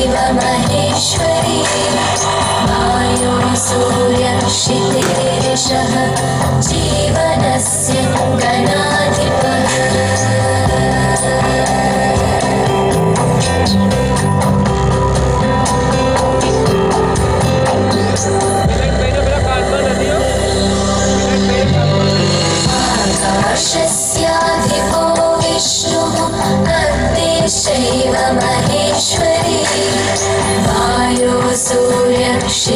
शिवमहेश्वरी वायो सूर्यक्षितेरिषः जीवनस्य गणाधिपः आकाशस्याधिपो विष्णुः अग्निश्चैव महेश्वरी वायो सूर्यक्षितेरिषः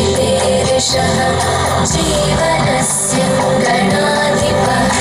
जीवनस्य गणाधिपः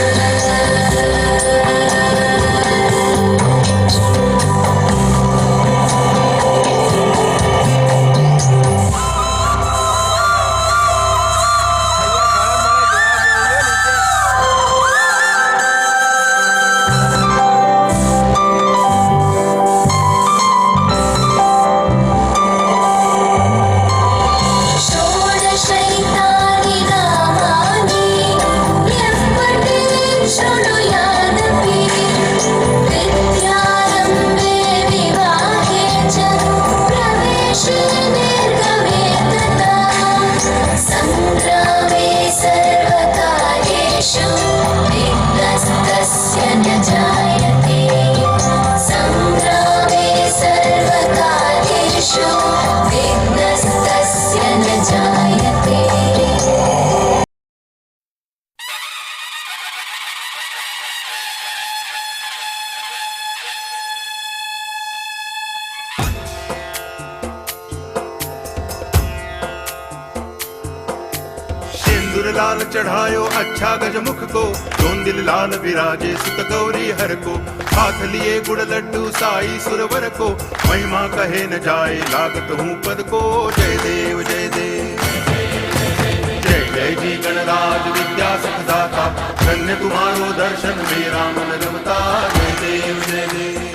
लाल चढ़ायो अच्छा गजमुख को, दोन दिल लाल विराजे सुत गौरी हर को। हाथ लिए गुड़ लड्डू साई सुरवर को, महिमा कहे न जाए लागत हूँ पद को। जय देव जय देव जय जय जी गणराज विद्या सखदाता, धन्य तुम्हारो दर्शन मेरा मन रमता। जय देव जय देव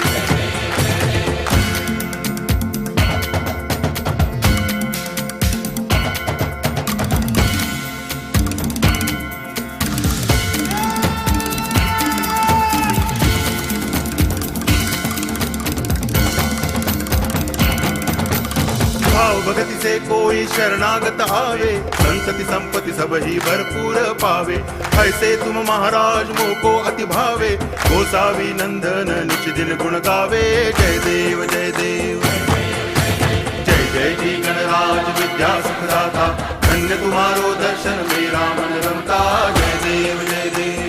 भगति से कोई शरणागत आवे, संतति संपत्ति सब ही भरपूर पावे। ऐसे तुम महाराज मोको अति भावे, गोसावी नंदन निच दिन गुण गावे। जय देव जय देव जय जय जी गणराज विद्या सुखदाता, धन्य तुम्हारो दर्शन मेरा मन रमता। जय देव जय देव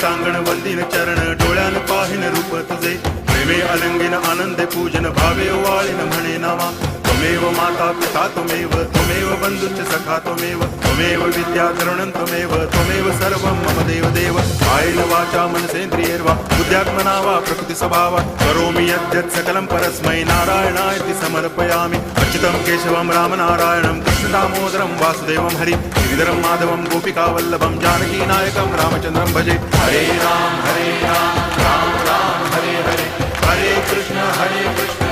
टांगण वंदिन चरण, डोळ्यान पाहिन रूप तुझे। प्रेमे अलंगिन आनंदे पूजन, भावे ओवाळीन म्हणे नामा। त्वमेव माता पिता त्वमेव, त्वमेव बंधुश्च सखा त्वमेव, त्वमेव विद्या तरुणं त्वमेव, त्वमेव सर्वं मम देव देव। कायेन वाचा मनसेन्द्रियैर्वा बुद्ध्यात्मना वा प्रकृति स्वभावात् करोमि यद्यत् सकलं परस्मै नारायणायति समर्पयामि। अच्युतं केशवं रामनारायणं कृष्ण दामोदरं वासुदेवं हरिं, गिरिधरं माधवं गोपिकावल्लभं जानकी नायकं रामचन्द्रं भजे। हरे राम राम राम हरे हरे, हरे कृष्ण